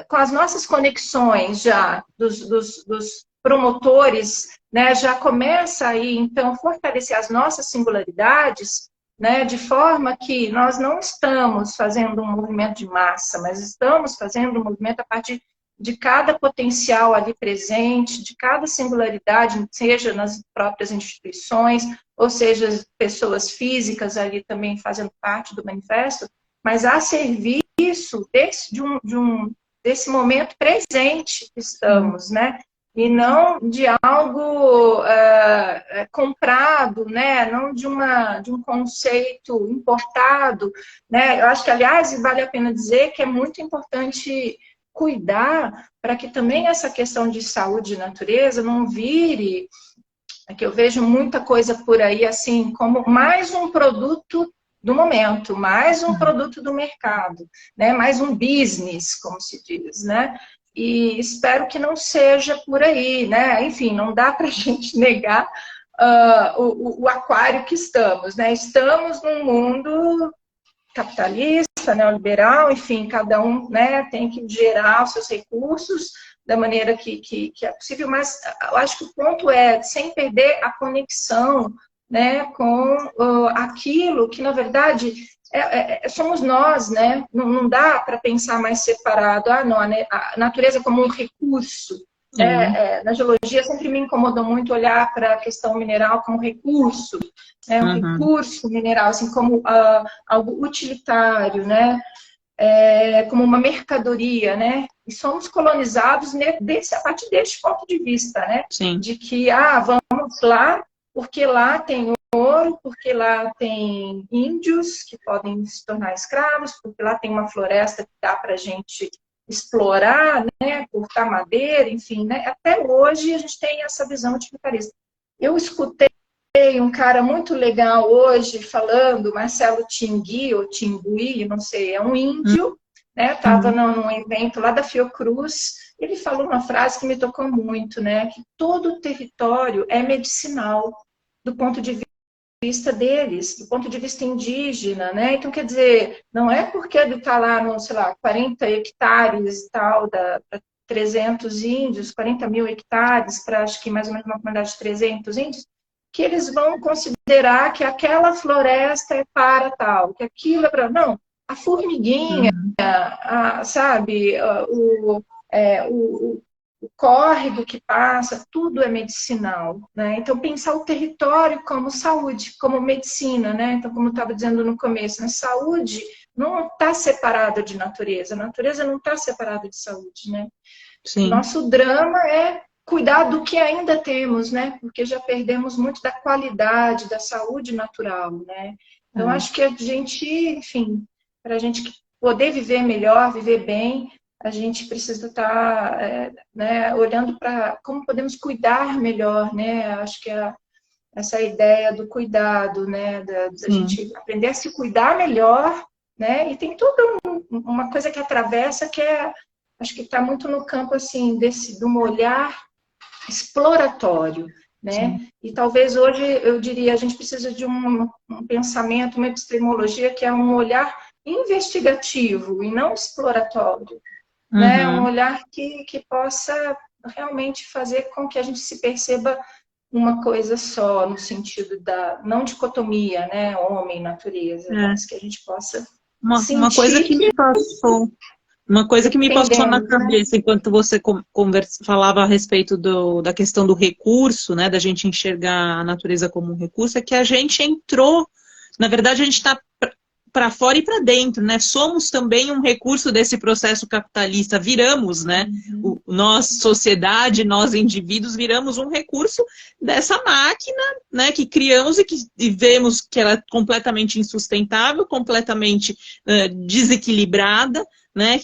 com as nossas conexões já dos promotores, né, já começa aí, então, fortalecer as nossas singularidades, né, de forma que nós não estamos fazendo um movimento de massa, mas estamos fazendo um movimento a partir de cada potencial ali presente, de cada singularidade, seja nas próprias instituições, ou seja, as pessoas físicas ali também fazendo parte do manifesto, mas a serviço desse momento presente que estamos, né? E não de algo comprado, né? Não de um conceito importado, né? Eu acho que, aliás, vale a pena dizer que é muito importante cuidar para que também essa questão de saúde e natureza não vire, que eu vejo muita coisa por aí, assim, como mais um produto do momento, mais um produto do mercado, né? Mais um business, como se diz, né? E espero que não seja por aí, né? Enfim, não dá para a gente negar o aquário que estamos, né? Estamos num mundo capitalista, neoliberal, enfim, cada um, né, tem que gerar os seus recursos da maneira que é possível, mas eu acho que o ponto é sem perder a conexão, né, com aquilo que, na verdade, somos nós, né? Não dá para pensar mais separado. Não, a natureza como um recurso. Na geologia sempre me incomodou muito olhar para a questão mineral como recurso, né? Um recurso mineral, assim, como algo utilitário, né? Como uma mercadoria, né? E somos colonizados a partir deste ponto de vista, né?
Sim.
De que, vamos lá, porque lá tem ouro, porque lá tem índios que podem se tornar escravos, porque lá tem uma floresta que dá para a gente explorar, né, cortar madeira, enfim, né? Até hoje a gente tem essa visão utilitarista. Eu escutei um cara muito legal hoje falando, Marcelo Tingui, ou Tingui, não sei, é um índio, né? Estava num evento lá da Fiocruz, ele falou uma frase que me tocou muito, né? Que todo território é medicinal, do ponto de vista deles, do ponto de vista indígena, né? Então, quer dizer, não é porque ele está lá no, sei lá, 40 hectares e tal, para 300 índios, 40 mil hectares, para acho que mais ou menos uma comunidade de 300 índios, que eles vão considerar que aquela floresta é para tal, que aquilo é para... Não, a formiguinha, sabe, o córrego que passa, tudo é medicinal, né? Então, pensar o território como saúde, como medicina, né? Então, como eu estava dizendo no começo, né? Saúde não está separada de natureza, a natureza não está separada de saúde, né?
Sim.
Nosso drama é cuidar do que ainda temos, né? Porque já perdemos muito da qualidade, da saúde natural, né? Então, acho que a gente, enfim, para a gente poder viver melhor, viver bem, a gente precisa estar né, olhando para como podemos cuidar melhor, né? Acho que essa ideia do cuidado, né? Da gente aprender a se cuidar melhor, né? E tem toda uma coisa que atravessa que acho que está muito no campo assim de um olhar exploratório, né? Sim. E talvez hoje eu diria a gente precisa de um pensamento, uma epistemologia que é um olhar investigativo e não exploratório. Né? Um olhar que possa realmente fazer com que a gente se perceba uma coisa só, no sentido da não dicotomia, né? Homem e natureza, mas que a gente possa sentir...
Uma coisa que me passou na cabeça, né? Enquanto você falava a respeito da questão do recurso, né? Da gente enxergar a natureza como um recurso, é que a gente entrou, na verdade a gente está para fora e para dentro, né? Somos também um recurso desse processo capitalista, viramos, né? Nós, sociedade, nós, indivíduos, viramos um recurso dessa máquina, né? Que criamos e vemos que ela é completamente insustentável, completamente desequilibrada, né?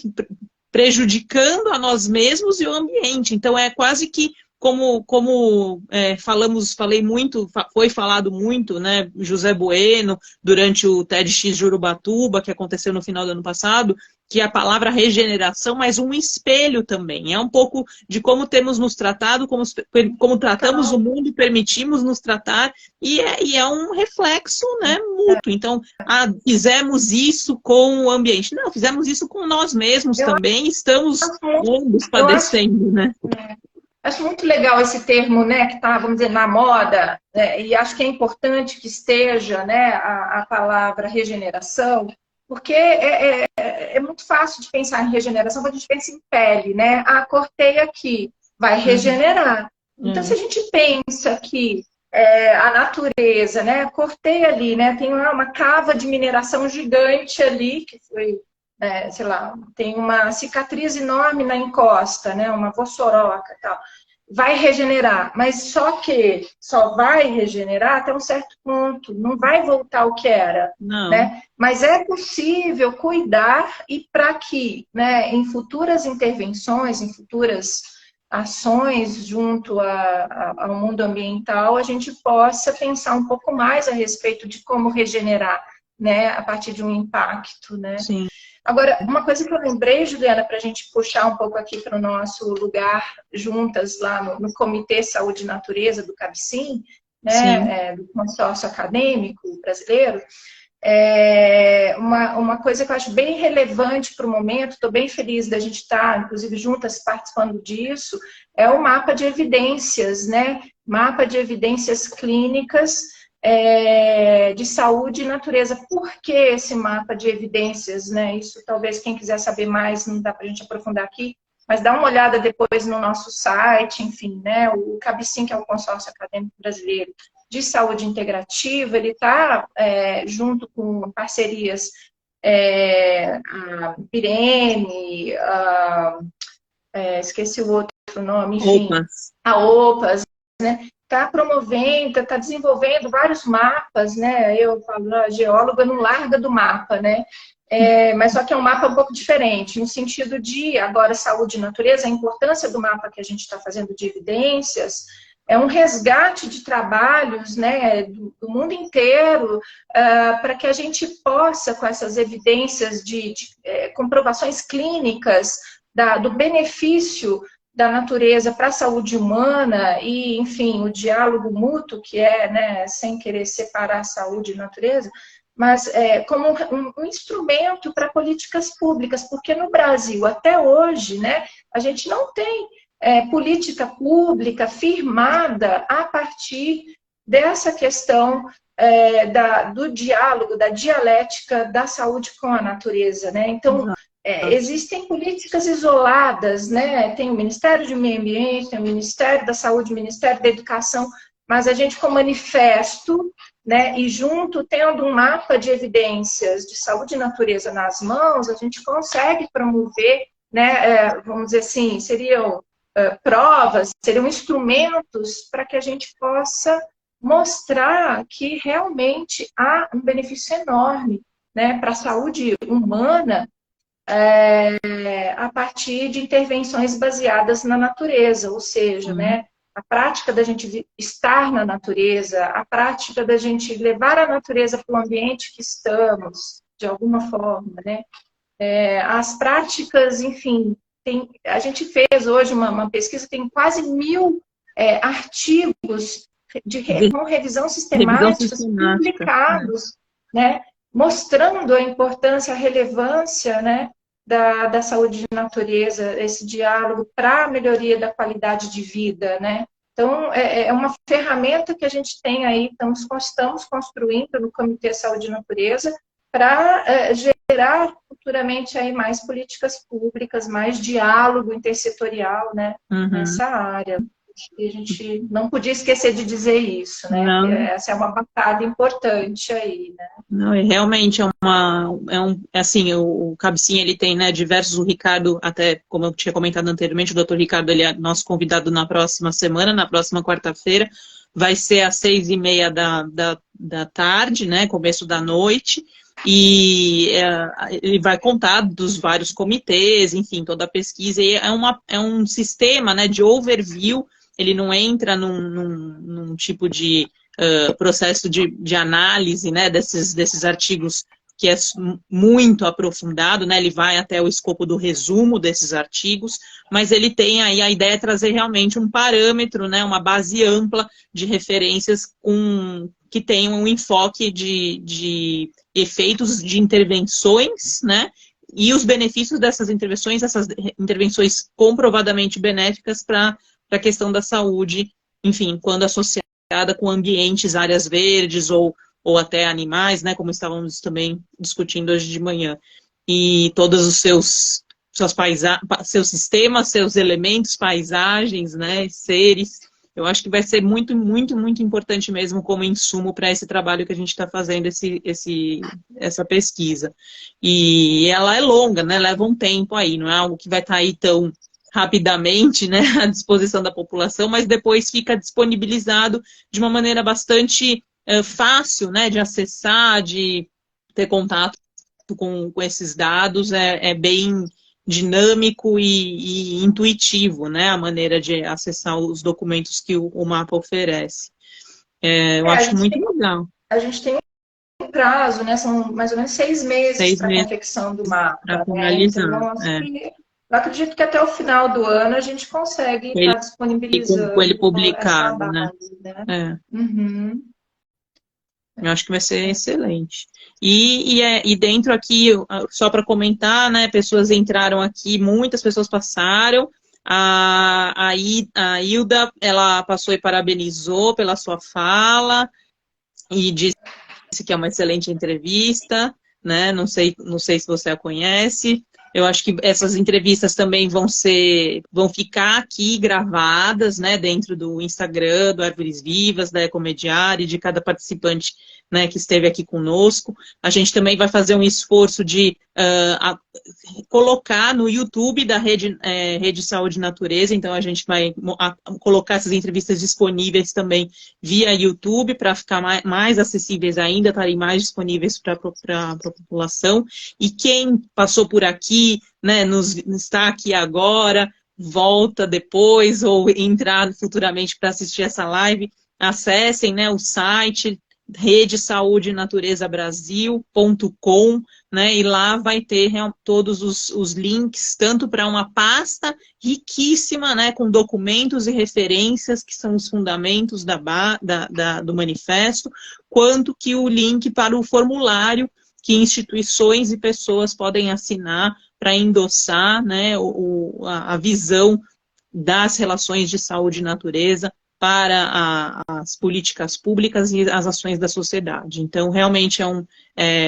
Prejudicando a nós mesmos e o ambiente. Então, é quase que foi falado muito, né, José Bueno, durante o TEDx de Urubatuba, que aconteceu no final do ano passado, que a palavra regeneração, mas um espelho também. É um pouco de como temos nos tratado, como tratamos o mundo, permitimos nos tratar, e é um reflexo, né, mútuo. Então, fizemos isso com o ambiente. Não, fizemos isso com nós mesmos também, estamos ambos padecendo, né?
Acho muito legal esse termo, né, que está, vamos dizer, na moda, né, e acho que é importante que esteja, né, a palavra regeneração, porque é muito fácil de pensar em regeneração quando a gente pensa em pele, né? Ah, cortei aqui, vai regenerar. Então, se a gente pensa que a natureza, né? Cortei ali, né? Tem uma cava de mineração gigante ali, que foi, sei lá, tem uma cicatriz enorme na encosta, né? Uma vossoroca e tal. Vai regenerar, mas só vai regenerar até um certo ponto, não vai voltar ao que era, né? Mas é possível cuidar e para que, né, em futuras intervenções, em futuras ações junto ao mundo ambiental, a gente possa pensar um pouco mais a respeito de como regenerar, né, a partir de um impacto, né?
Sim.
Agora, uma coisa que eu lembrei, Juliana, para a gente puxar um pouco aqui para o nosso lugar juntas lá no Comitê Saúde e Natureza do CABCIM, né, do consórcio acadêmico brasileiro, uma coisa que eu acho bem relevante para o momento, estou bem feliz da gente estar, inclusive, juntas participando disso, é o mapa de evidências, né? Mapa de evidências clínicas de saúde e natureza. Por que esse mapa de evidências, né? Isso talvez quem quiser saber mais, não dá para a gente aprofundar aqui, mas dá uma olhada depois no nosso site, enfim, né? O CABCIM, que é o Consórcio Acadêmico Brasileiro de Saúde Integrativa, ele está junto com parcerias a Pirene, esqueci o outro nome, enfim, a OPAS, né? Está promovendo, está desenvolvendo vários mapas, né? Eu falo, a geóloga não larga do mapa, né? Mas só que é um mapa um pouco diferente, no sentido de, agora, saúde e natureza, a importância do mapa que a gente está fazendo de evidências é um resgate de trabalhos, né, do mundo inteiro, para que a gente possa, com essas evidências de comprovações clínicas do benefício da natureza para a saúde humana e, enfim, o diálogo mútuo, que né, sem querer separar saúde e natureza, mas como um instrumento para políticas públicas, porque no Brasil, até hoje, né, a gente não tem política pública firmada a partir dessa questão do diálogo, da dialética da saúde com a natureza, né? Então, existem políticas isoladas, né? Tem o Ministério do Meio Ambiente, tem o Ministério da Saúde, o Ministério da Educação, mas a gente com manifesto, né? E junto, tendo um mapa de evidências de saúde e natureza nas mãos, a gente consegue promover, né? Vamos dizer assim, seriam provas, seriam instrumentos para que a gente possa mostrar que realmente há um benefício enorme, né, para a saúde humana a partir de intervenções baseadas na natureza, ou seja, né, a prática da gente estar na natureza, a prática da gente levar a natureza para o ambiente que estamos, de alguma forma, né, as práticas, enfim, a gente fez hoje uma pesquisa, tem quase 1000 artigos com revisão sistemática publicados, né, mostrando a importância, a relevância, né, da saúde de natureza, esse diálogo para a melhoria da qualidade de vida, né. Então, é uma ferramenta que a gente tem aí, estamos construindo no Comitê Saúde e Natureza para gerar futuramente aí mais políticas públicas, mais diálogo intersetorial, né, nessa área. E a gente não podia esquecer de dizer isso, né? Essa é uma batalha importante aí, né?
Não, realmente assim, o CABCIM, ele tem, né, diversos, o Ricardo, até como eu tinha comentado anteriormente, o Dr. Ricardo, ele é nosso convidado na próxima semana, na próxima quarta-feira, vai ser às 6h30 da tarde, né, começo da noite, e ele vai contar dos vários comitês, enfim, toda a pesquisa, e é um sistema, né, de overview ele não entra num tipo de processo de análise, né, desses artigos que é muito aprofundado, né? Ele vai até o escopo do resumo desses artigos, mas ele tem aí a ideia de trazer realmente um parâmetro, né? Uma base ampla de referências que tenham um enfoque de efeitos de intervenções, né? E os benefícios dessas intervenções comprovadamente benéficas para a questão da saúde, enfim, quando associada com ambientes, áreas verdes ou até animais, né, como estávamos também discutindo hoje de manhã. E todos os seus sistemas, seus elementos, paisagens, né, seres. Eu acho que vai ser muito, muito, muito importante mesmo como insumo para esse trabalho que a gente está fazendo, essa pesquisa. E ela é longa, né, leva um tempo aí, não é algo que vai estar aí tão rapidamente, né, à disposição da população, mas depois fica disponibilizado de uma maneira bastante fácil, né, de acessar, de ter contato com esses dados, é bem dinâmico e intuitivo, né, a maneira de acessar os documentos que o mapa oferece. Eu acho muito legal.
A gente tem um prazo, né, são mais ou menos 6 meses para a confecção do mapa.
Para finalizar.
Né? Então, eu acredito que até o final do ano a gente consegue estar disponibilizando
com ele publicado,
essa base,
né?
Uhum.
Eu acho que vai ser excelente. E dentro aqui, só para comentar, né, pessoas entraram aqui, muitas pessoas passaram. A Hilda, ela passou e parabenizou pela sua fala e disse que é uma excelente entrevista, né? Não sei se você a conhece. Eu acho que essas entrevistas também vão ficar aqui gravadas, né, dentro do Instagram, do Árvores Vivas, da Ecomediare, de cada participante, né, que esteve aqui conosco. A gente também vai fazer um esforço de colocar no YouTube da Rede Saúde e Natureza, então a gente vai colocar essas entrevistas disponíveis também via YouTube para ficar mais acessíveis ainda, estarem mais disponíveis para a população. E quem passou por aqui, né, está aqui agora, volta depois ou entrar futuramente para assistir essa live, acessem, né, o site redesaudenaterezabrasil.com, né, e lá vai ter todos os links, tanto para uma pasta riquíssima, né, com documentos e referências, que são os fundamentos do manifesto, quanto que o link para o formulário que instituições e pessoas podem assinar para endossar, né, a visão das relações de saúde e natureza para as políticas públicas e as ações da sociedade. Então, realmente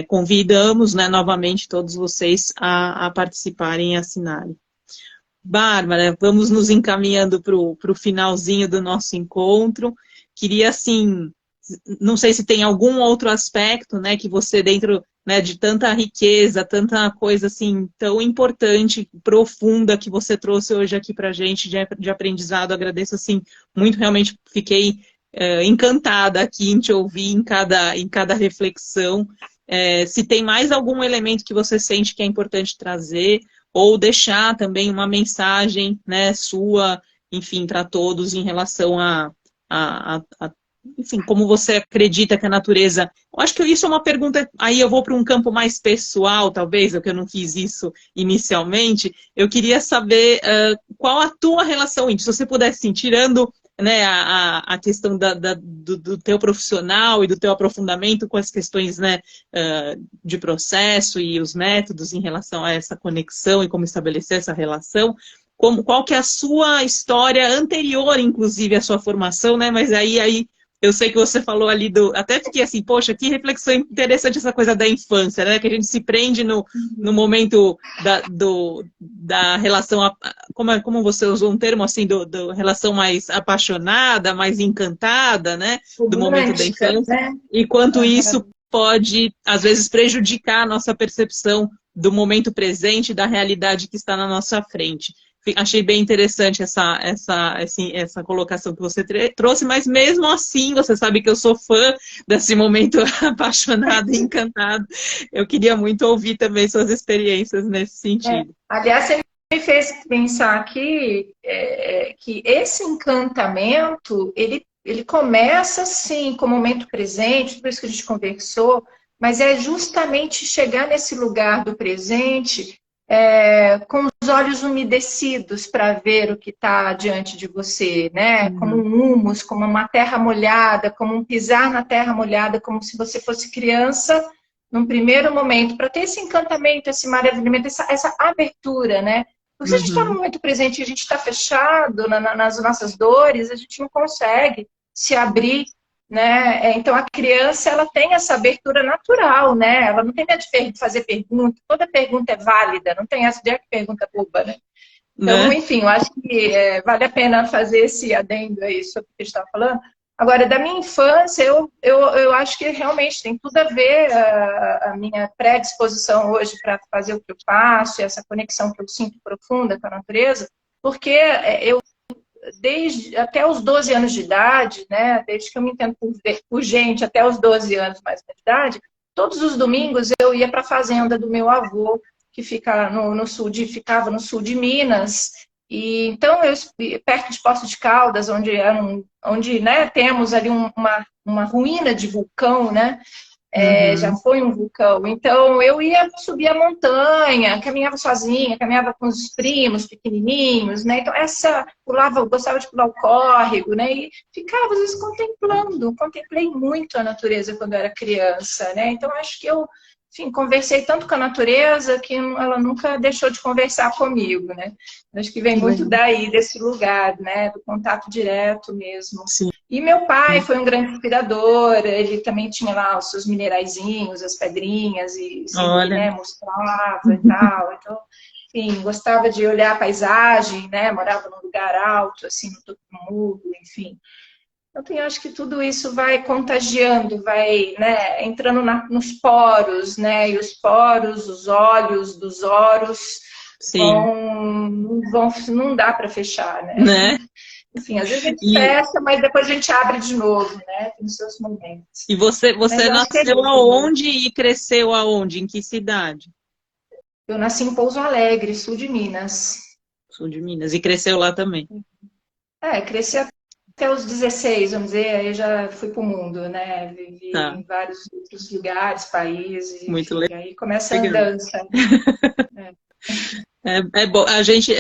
convidamos, né, novamente todos vocês a participarem e assinarem. Bárbara, vamos nos encaminhando para o finalzinho do nosso encontro. Queria, assim, não sei se tem algum outro aspecto, né, que você, dentro, né, de tanta riqueza, tanta coisa assim tão importante, profunda que você trouxe hoje aqui para a gente de aprendizado. Agradeço assim muito, realmente fiquei encantada aqui em te ouvir em cada reflexão. Se tem mais algum elemento que você sente que é importante trazer ou deixar também uma mensagem, né, sua, enfim, para todos em relação enfim, como você acredita que a natureza... Eu acho que isso é uma pergunta... Aí eu vou para um campo mais pessoal, talvez, porque eu não fiz isso inicialmente. Eu queria saber qual a tua relação, se você pudesse, assim, tirando, né, a questão do teu profissional e do teu aprofundamento com as questões, né, de processo e os métodos em relação a essa conexão e como estabelecer essa relação. Qual que é a sua história anterior, inclusive, à sua formação, né? Mas aí eu sei que você falou ali até fiquei assim, poxa, que reflexão interessante essa coisa da infância, né? Que a gente se prende no momento da relação, como você usou um termo assim, da relação mais apaixonada, mais encantada, né? Do momento da infância. Né? E quanto isso pode, às vezes, prejudicar a nossa percepção do momento presente, da realidade que está na nossa frente. Achei bem interessante essa colocação que você trouxe, mas mesmo assim, você sabe que eu sou fã desse momento apaixonado e encantado. Eu queria muito ouvir também suas experiências nesse sentido.
Aliás, você me fez pensar aqui que esse encantamento, ele começa, sim, com o momento presente, tudo isso que a gente conversou, mas é justamente chegar nesse lugar do presente com os olhos umedecidos para ver o que está diante de você, né? Como um humus, como uma terra molhada, como um pisar na terra molhada, como se você fosse criança num primeiro momento, para ter esse encantamento, esse maravilhamento, essa abertura, né? Porque se a gente está no momento presente e a gente está fechado nas nossas dores, a gente não consegue se abrir, né? Então a criança, ela tem essa abertura natural, né? Ela não tem medo de fazer pergunta, toda pergunta é válida, não tem essa de que pergunta boba, né? Então, enfim, eu acho que vale a pena fazer esse adendo aí sobre o que a gente estava falando. Agora, da minha infância, eu acho que realmente tem tudo a ver a minha predisposição hoje para fazer o que eu faço, essa conexão que eu sinto profunda com a natureza, porque eu, desde até os 12 anos de idade, né, desde que eu me entendo por gente, até os 12 anos mais de idade, todos os domingos eu ia para a fazenda do meu avô, que fica ficava no sul de Minas. E então, perto de Poços de Caldas, onde né, temos ali uma ruína de vulcão, né? Já foi um vulcão. Então, eu ia subir a montanha, caminhava sozinha, caminhava com os primos pequenininhos, né? Então, eu gostava de pular o córrego, né? E ficava, às vezes, contemplei muito a natureza quando eu era criança, né? Então, acho que enfim, conversei tanto com a natureza que ela nunca deixou de conversar comigo, né? Acho que vem muito daí, desse lugar, né? Do contato direto mesmo.
Sim.
E meu pai foi um grande inspirador, ele também tinha lá os seus mineraizinhos, as pedrinhas, e sempre, né, mostrava e tal. Então, enfim, gostava de olhar a paisagem, né? Morava num lugar alto, assim, no topo do morro, enfim. Então, eu acho que tudo isso vai contagiando, vai, né, entrando nos poros, né? E os poros, os olhos dos oros não dá para fechar, né? Enfim, às vezes a gente fecha, mas depois a gente abre de novo, né? Tem os seus momentos.
E você nasceu aonde e cresceu aonde? Em que cidade?
Eu nasci em Pouso Alegre, sul de Minas.
Sul de Minas. E cresceu lá também?
Cresci até os 16, vamos dizer, aí já fui para o mundo, né? Vivi em vários outros lugares, países.
Muito
enfim,
legal.
aí começa a andança.
É bom, a gente,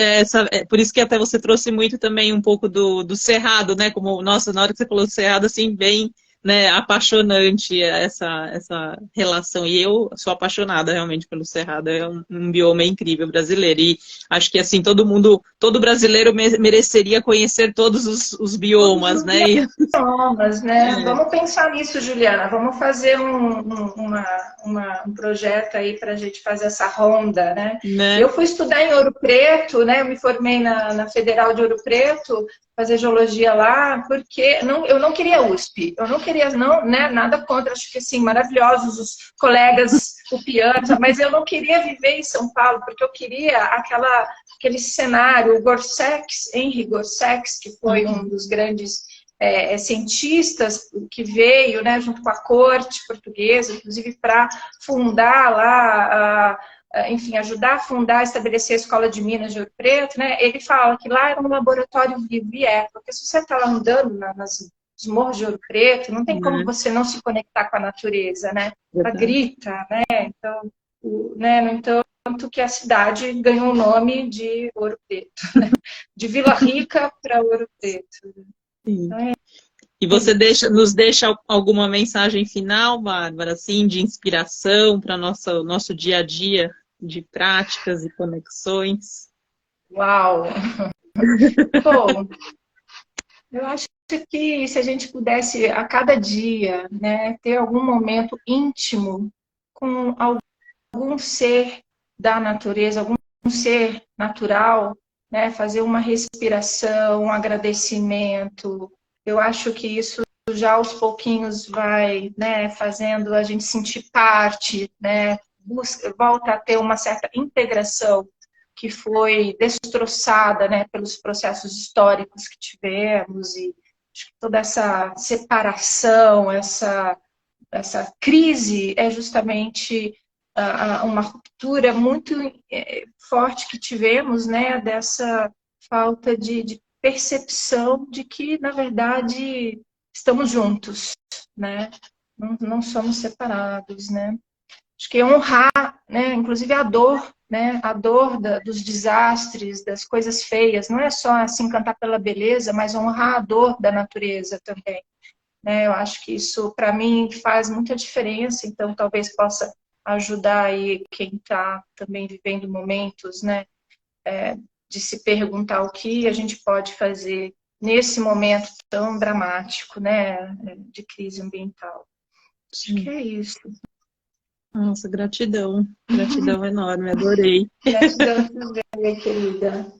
por isso que até você trouxe muito também um pouco do Cerrado, né? Como, nossa, na hora que você falou do Cerrado, assim, bem, né, apaixonante essa relação. E eu sou apaixonada realmente pelo Cerrado, é um bioma incrível brasileiro. E acho que, assim, todo brasileiro mereceria conhecer todos os biomas, né?
Biomas, né? Vamos pensar nisso, Juliana. Vamos fazer um projeto aí para a gente fazer essa ronda, né? Eu fui estudar em Ouro Preto, né? Eu me formei na Federal de Ouro Preto, fazer geologia lá, porque eu não queria USP. Eu não queria, né? Nada contra, acho que assim, maravilhosos os colegas upianos, mas eu não queria viver em São Paulo, porque eu queria aquele cenário, o Henri Gorsex, que foi um dos grandes cientistas que veio, né, junto com a corte portuguesa, inclusive para fundar lá, enfim, ajudar a fundar, estabelecer a Escola de Minas de Ouro Preto, né? Ele fala que lá era um laboratório vivo e porque se você está lá andando nos morros de Ouro Preto, não tem como você não se conectar com a natureza, né? Ela grita, né? Então, no entanto que a cidade ganhou o nome de Ouro Preto, né? De Vila Rica para Ouro Preto.
Então, e você nos deixa alguma mensagem final, Bárbara, assim, de inspiração para o nosso dia a dia de práticas e conexões?
Uau! Bom, eu acho que se a gente pudesse a cada dia, né, ter algum momento íntimo com algum ser da natureza, algum ser natural, né, fazer uma respiração, um agradecimento, eu acho que isso já aos pouquinhos vai, né, fazendo a gente sentir parte, né, volta a ter uma certa integração que foi destroçada, né, pelos processos históricos que tivemos e acho que toda essa separação, essa crise é justamente uma ruptura muito forte que tivemos, né, dessa falta de percepção de que, na verdade, estamos juntos, né? Não somos separados, né? Acho que honrar, né? Inclusive a dor, né? A dor dos desastres, das coisas feias. Não é só se encantar pela beleza, mas honrar a dor da natureza também, né? Eu acho que isso, para mim, faz muita diferença. Então, talvez possa ajudar aí quem está também vivendo momentos, né? De se perguntar o que a gente pode fazer nesse momento tão dramático, né? De crise ambiental. Acho que
Sim.
é isso.
Nossa, gratidão. Gratidão enorme, adorei.
Gratidão também, querida.